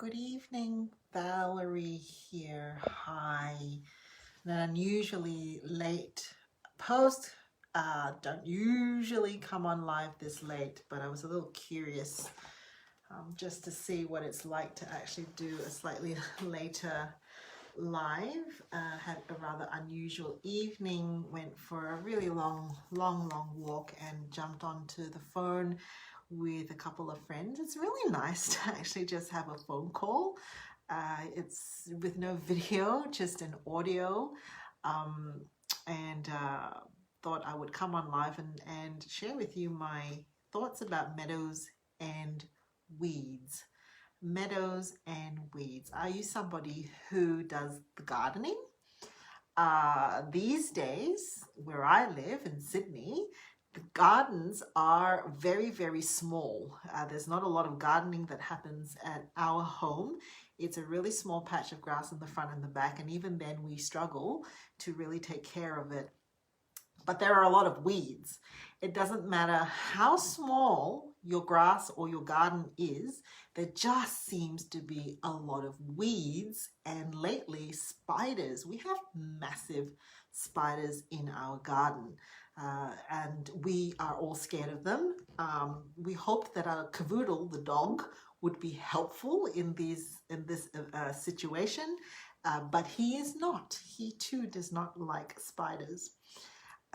Good evening, Valerie here. Hi. An unusually late post. Don't usually come on live this late, but I was a little curious just to see what it's like to actually do a slightly later live. Had a rather unusual evening, went for a really long walk and jumped onto the phone with a couple of friends. It's really nice to actually just have a phone call. It's with no video, just an audio. Um, and thought I would come on live and share with you my thoughts about meadows and weeds. Meadows and weeds. Are you somebody who does the gardening? These days, where I live in Sydney, the gardens are very small. There's not a lot of gardening that happens at our home. It's a really small patch of grass in the front and the back, and even then we struggle to really take care of it. But there are a lot of weeds. It doesn't matter how small your grass or your garden is, there just seems to be a lot of weeds, and lately spiders. We have massive spiders in our garden. And we are all scared of them. We hoped that our cavoodle, the dog, would be helpful in this situation, but he is not. He too does not like spiders.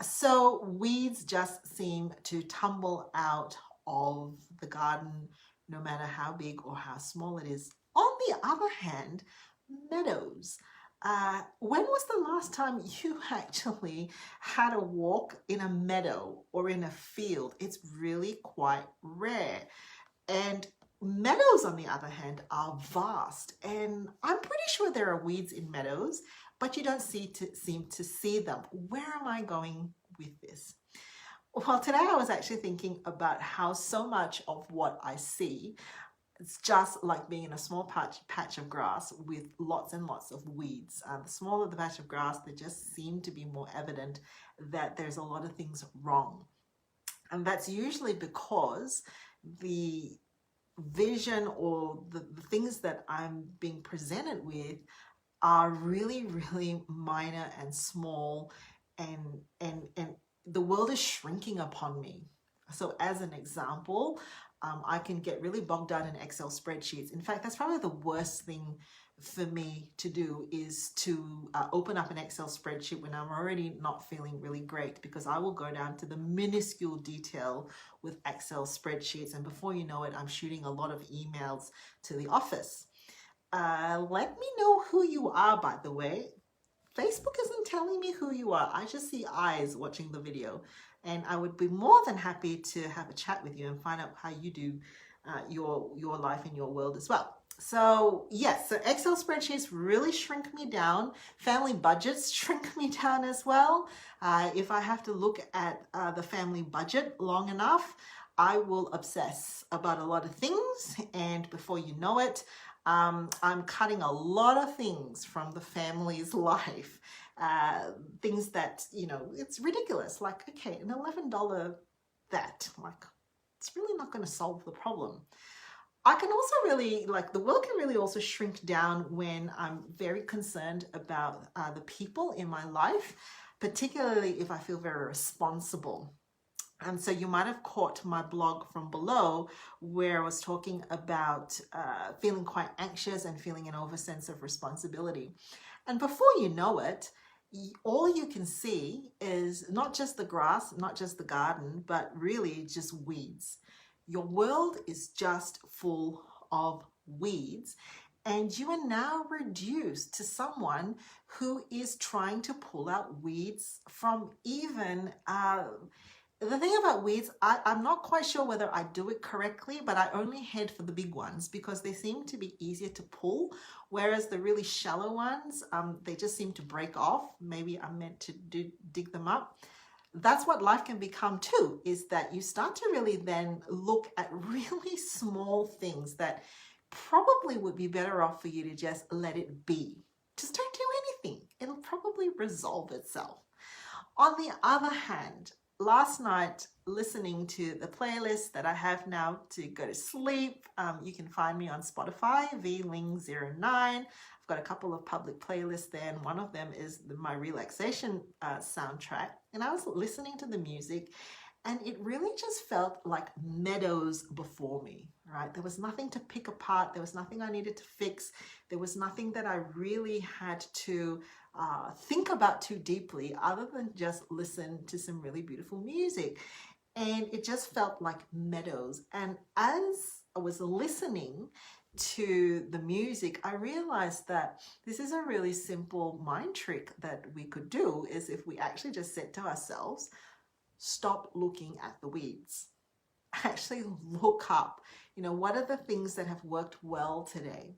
So weeds just seem to tumble out of the garden, no matter how big or how small it is. On the other hand, meadows. When was the last time you actually had a walk in a meadow or in a field? It's really quite rare. And meadows, on the other hand, are vast. And I'm pretty sure there are weeds in meadows, but you don't seem to see them. Where am I going with this? Well, today I was actually thinking about how so much of what I see, it's just like being in a small patch of grass with lots and lots of weeds. The smaller the patch of grass, there just seem to be more evident that there's a lot of things wrong. And that's usually because the vision or the things that I'm being presented with are really minor and small, and the world is shrinking upon me. So as an example, I can get really bogged down in Excel spreadsheets. In fact, that's probably the worst thing for me to do, is to open up an Excel spreadsheet when I'm already not feeling really great, because I will go down to the minuscule detail with Excel spreadsheets, and before you know it, I'm shooting a lot of emails to the office. Let me know who you are, by the way. Facebook isn't telling me who you are. I just see eyes watching the video, and I would be more than happy to have a chat with you and find out how you do your life in your world as well. So yes, so Excel spreadsheets really shrink me down. Family budgets shrink me down as well. If I have to look at the family budget long enough, I will obsess about a lot of things, and before you know it, I'm cutting a lot of things from the family's life. Things that, it's ridiculous. Like, okay, an $11 that, like, it's really not going to solve the problem. I can also really, the world can really also shrink down when I'm very concerned about the people in my life, particularly if I feel very responsible. And so you might have caught my blog from below, where I was talking about feeling quite anxious and feeling an over sense of responsibility. And before you know it, all you can see is not just the grass, not just the garden, but really just weeds. Your world is just full of weeds, and you are now reduced to someone who is trying to pull out weeds from even the thing about weeds, I'm not quite sure whether I do it correctly, but I only head for the big ones because they seem to be easier to pull, whereas the really shallow ones, they just seem to break off. Maybe I'm meant to dig them up. That's what life can become too, is that you start to really then look at really small things that probably would be better off for you to just let it be. Just don't do anything. It'll probably resolve itself. On the other hand, last night, listening to the playlist that I have now to go to sleep. You can find me on Spotify, vling09. I've got a couple of public playlists there, and one of them is my relaxation soundtrack. And I was listening to the music, and it really just felt like Meadows before me, right? There was nothing to pick apart. There was nothing I needed to fix. There was nothing that I really had to think about too deeply, other than just listen to some really beautiful music. And it just felt like Meadows. And as I was listening to the music, I realized that this is a really simple mind trick that we could do, is if we actually just said to ourselves, stop looking at the weeds. Actually look up, what are the things that have worked well today?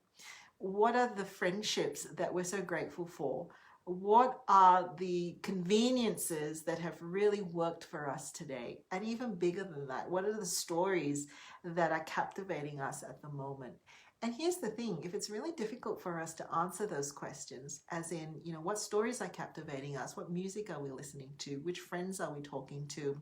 What are the friendships that we're so grateful for? What are the conveniences that have really worked for us today? And even bigger than that, what are the stories that are captivating us at the moment? And here's the thing, if it's really difficult for us to answer those questions, as in, what stories are captivating us? What music are we listening to? Which friends are we talking to?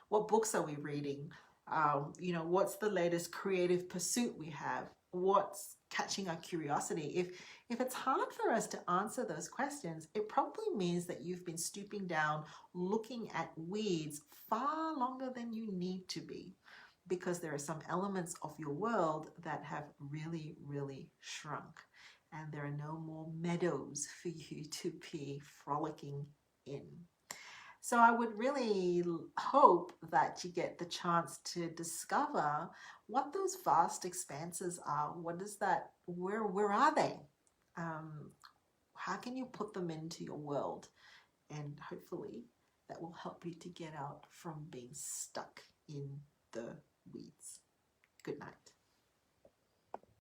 What books are we reading? What's the latest creative pursuit we have? What's catching our curiosity? If it's hard for us to answer those questions, it probably means that you've been stooping down, looking at weeds far longer than you need to be, because there are some elements of your world that have really, really shrunk, and there are no more meadows for you to be frolicking in. So I would really hope that you get the chance to discover what those vast expanses are. What is that? Where are they? How can you put them into your world? And hopefully that will help you to get out from being stuck in the weeds. Good night.